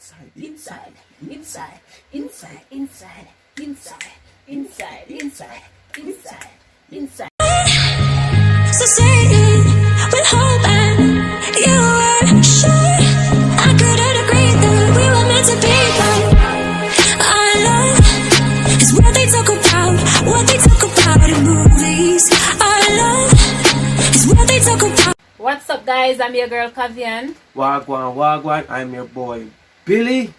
inside, inside, inside, inside, inside, inside, inside, inside, inside, inside. So staying with hope and you were sure I couldn't agree that we were meant to be, but our love is what they talk about in movies. Our love is what they talk about. What's up, guys? I'm your girl Cavian. Wagwan, I'm your boy Billy.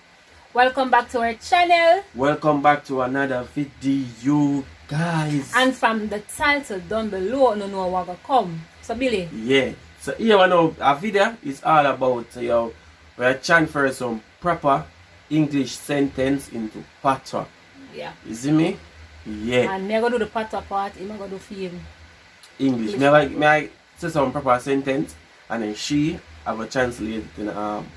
Welcome back to our channel. Welcome back to another video, guys. And from the title down below, no know what gonna come. So Billy. Yeah. So here we know our video is all about we're transfer some proper English sentence into PATWA. Yeah. You see me? Yeah. And me gonna do the PATWA part. I'm gonna do film English. May I say some proper sentence and then she have a translate in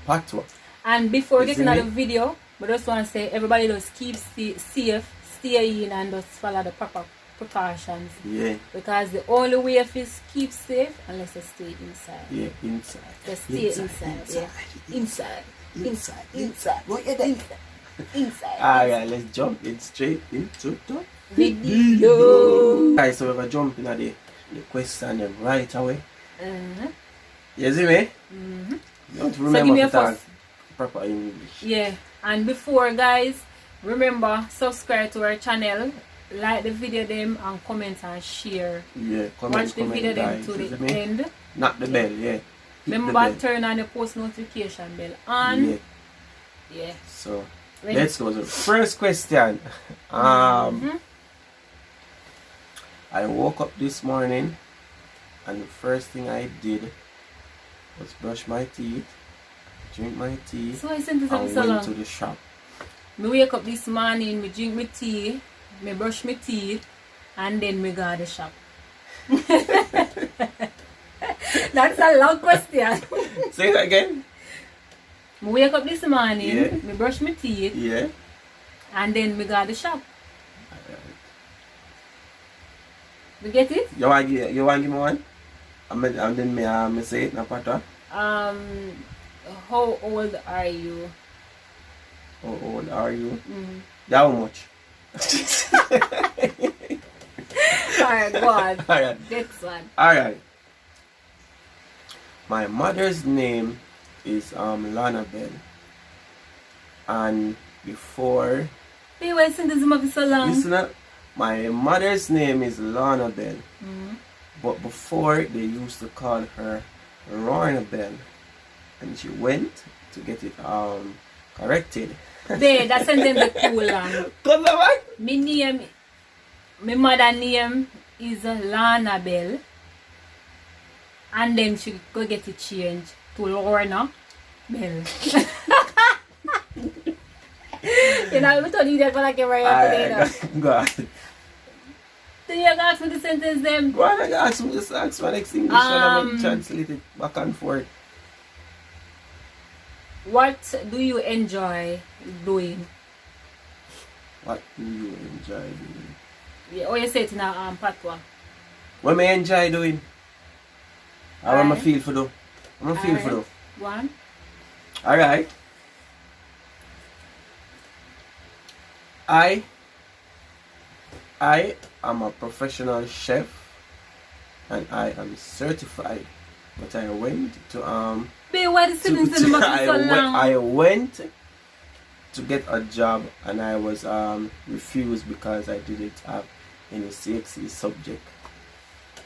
PATWA. And before getting into the video, I just want to say everybody just keep safe, stay in, and just follow the proper precautions. Yeah. Because the only way if is keep safe unless you stay inside. Yeah, inside. Just stay inside. Inside. What you doing? Inside. Alright, let's jump in straight into the video. Guys, so we're gonna jump into the question right away. You see me? You don't remember to talk proper English. Yeah, and before, guys, remember subscribe to our channel, like the video them, and comment and share. Yeah, watch the video them to the end. Not the bell, yeah. Remember turn on the post notification bell on. Yeah. So let's go to the first question. I woke up this morning and the first thing I did was brush my teeth, drink my tea, so I sent this and so went long. to the shop. Me wake up this morning, me drink my tea, me brush my teeth, and then me go to the shop. That's a long question. Say that again. Me wake up this morning, me brush my teeth, and then me go to the shop. You get it? You want to give me one? And then me say it in PATWA. How old are you? How old are you? Yeah, how much? Alright, go on. Alright. Next one. Alright. My mother's name is Lana Bell. And before... Hey, why sing this movie so long? Listen up. My mother's name is Lana Bell. But before they used to call her Lorna Bell. And she went to get it corrected. There, that sentence is cool long. My mother name is Lana Bell. And then she go get it changed to Lorna Bell. You know, I told you that for like every today. God. So you ask me the sentence then? Go on, ask me this, ask my next English and I'm translate it back and forth. What do you enjoy doing? What do you enjoy doing? Yeah, oh, you say it in a PATWA. What me enjoy doing? Or what I feel for do? What I feel for do? One. Alright. I am a professional chef and I am certified. But I went to Babe, why the sentence in the book so long? I went to get a job and I was refused because I didn't have any CXC subject.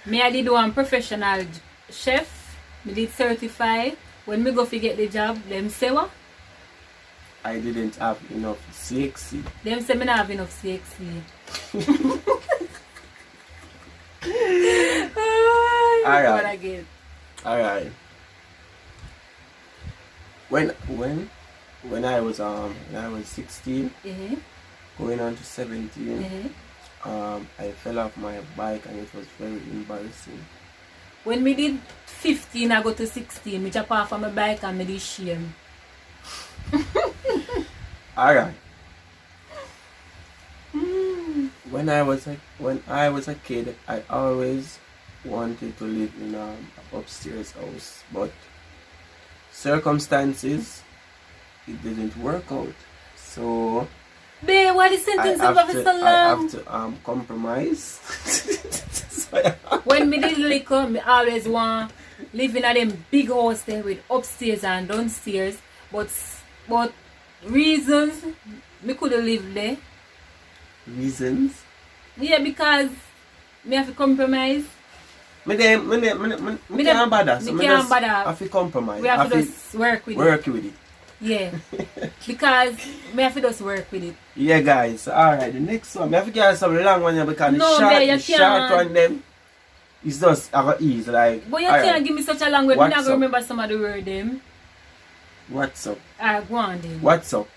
Me I did one professional chef. Me did certified. When me go to get the job, them say what? I didn't have enough CXC. Them say me not have enough CXC. Alright. Alright. When I was 16, going on to 17, I fell off my bike and it was very embarrassing. When me did 15, I go to 16, me jump off on my bike and me did shame. Alright. When I was a kid, I always wanted to live in an upstairs house, but circumstances it didn't work out. So Babe, why the sentence of so I long? have to compromise. When me did little, me always want live in a them big house there with upstairs and downstairs. But reasons me couldn't live there. Reasons? Yeah, because me have to compromise. Me can't bother. So me can't bother. have to compromise. We have to just work with it. Yeah. Because me have to just work with it. Yeah, guys. Alright, the next one. Me have to get some long one here because the short one them is just easy. Like, but you can't give me such a long word. I'm not gonna remember some of the word them. What's up? Go on then. What's up?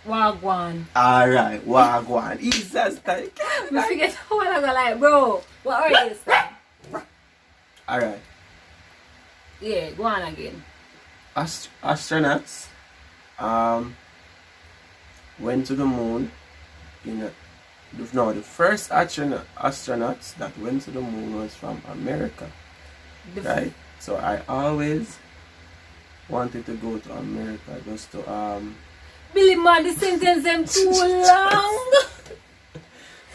Wagwan. Alright, wagwan. Easy as that. Me forget what I go like, bro. What are you saying? Alright. Yeah, go on again. Astronauts went to the moon the first astronauts that went to the moon was from America. Right? So I always wanted to go to America just to Billy man, the sentence them too long.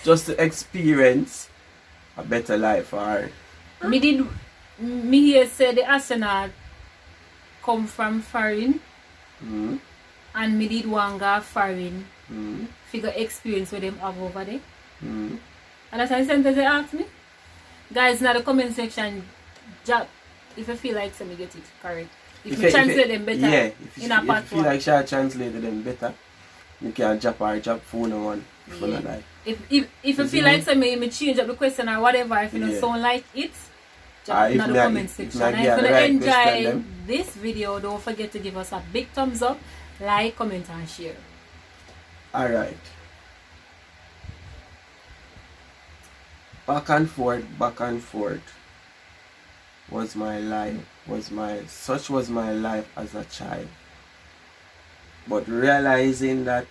just to experience a better life. Or Me here say the astronaut come from foreign. And me did one go foreign. Figure experience with them have over there. And that's the sentence they asked me. Guys, in the comment section, if you feel like me get it correct. If you translate them better, yeah, if you feel like she translated them better, you can drop phone on one. Yeah. If you feel like me change up the question or whatever, if you don't sound like it, drop in the comment section. And if you enjoy this video, don't forget to give us a big thumbs up, like, comment and share. Alright. Back and forth was my life. Such was my life as a child. But realizing that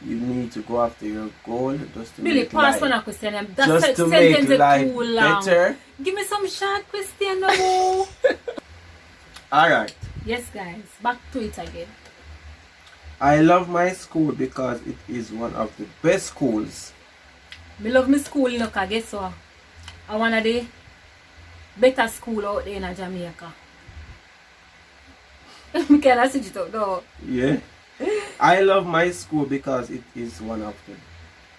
you need to go after your goal just to Billy, make pass life, one question. just to make life too long. better. Give me some short question now. Alright. Yes guys, back to it again. I love my school because it is one of the best schools. Me love my school, you know, cause guess what? I want of the better school out there in Jamaica. Me can't switch it up though. Yeah. I love my school because it is one of the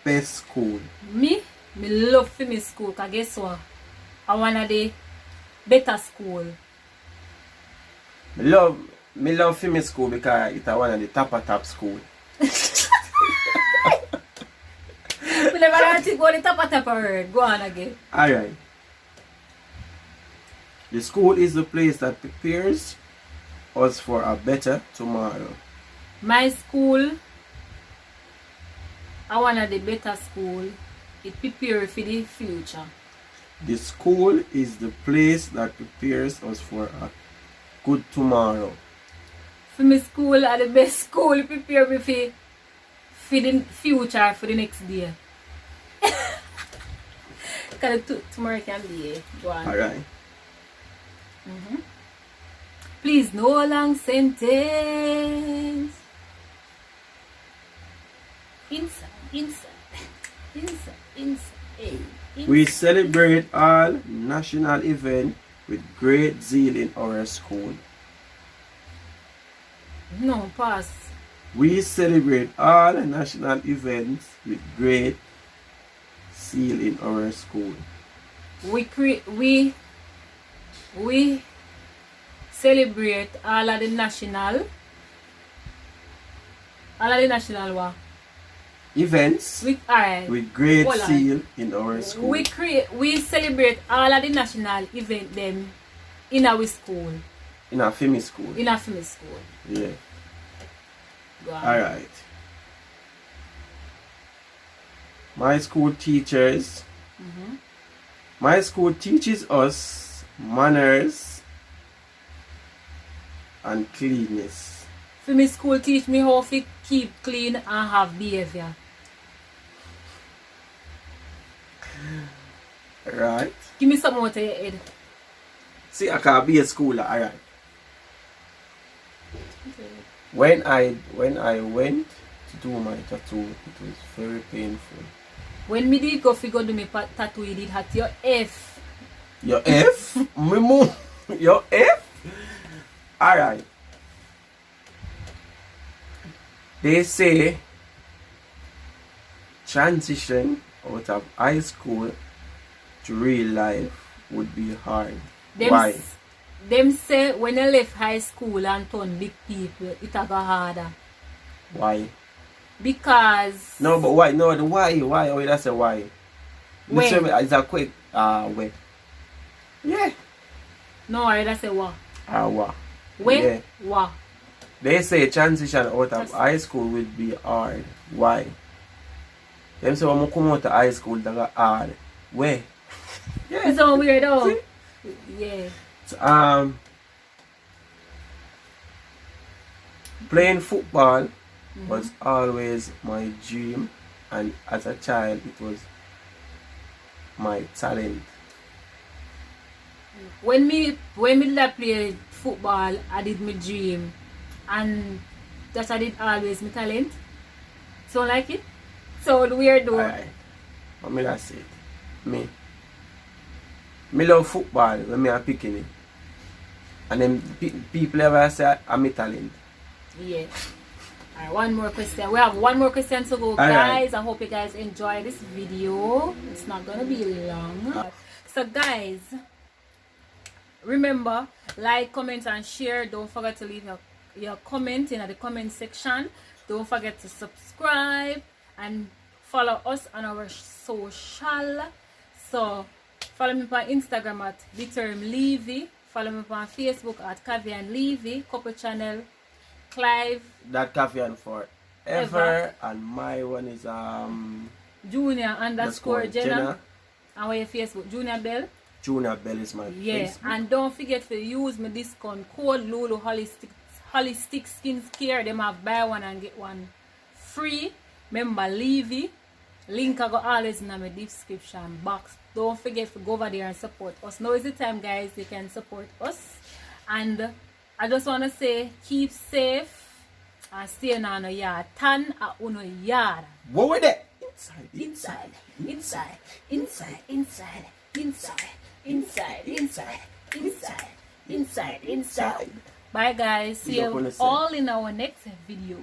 best school. Me love for my school, cause guess what? I want of the better school. Me love for my school because it's one of the top school. We never heard it go the top word. Go on again. Alright. The school is the place that prepares us for a better tomorrow. My school, I want the better school. It prepares for the future. The school is the place that prepares us for a good tomorrow. For my school are the best school. It prepare me for the future, for the next day. Because tomorrow can be go on. Alright. Please, no long sentence. Inside. We celebrate all national events with great zeal in our school. No, pass. We celebrate all national events with great zeal in our school. We celebrate all of the national what? Events with great zeal in our school. We celebrate all of the national event them in our school. In our family school. In our family school. Yeah. Go on. Alright. My school teachers. My school teaches us manners and cleanness. For me, school teach me how to keep clean and have behavior. Right. Give me some more to your head. See, I can be a schooler, alright. When I went to do my tattoo, it was very painful. When me did go figure do my tattoo, you did have your F. Your F? Me move. Your F? Alright. They say transition out of high school to real life would be hard. Why? Them say when you left high school and turn big people, it a go harder. Why? Because no, but why? No, the why? Oh, that's a why. When? It's a quick way. Yeah. No, that's a what? What? When? Yeah. What? They say transition out of high school would be hard. Why? Them say when I come out of high school, they go hard. Where? Yeah. It's so weird though. See? Yeah. So, playing football was always my dream, and as a child it was my talent. When me play football, I did my dream, and that I did always my talent. So like it? So weird though. Alright. What me that's it. Me love football when me are picking it. And then people ever say I'm a talent. Yeah. Alright, one more question. We have one more question to go, guys. Right. I hope you guys enjoy this video. It's not gonna be long. So guys, remember, like, comment and share. Don't forget to leave your comment in the comment section. Don't forget to subscribe and follow us on our social. So follow me on Instagram at Determinelevy. Follow me on Facebook at Cavian Levy. Couple channel Clive. That Cavian forever. And my one is Junior_Jenna. And where your Facebook? Junior Bell. Junior Bell is my Facebook. And don't forget to use my discount code Lulu Holistic Skincare. Them have buy one and get one free. Remember Levy. Link I go always in my description box. Don't forget to go over there and support us. Now is the time, guys. You can support us. And I just want to say, keep safe and stay in our yard. Tan a uno yard. What were they? Inside. Bye, guys. See you all in our next video.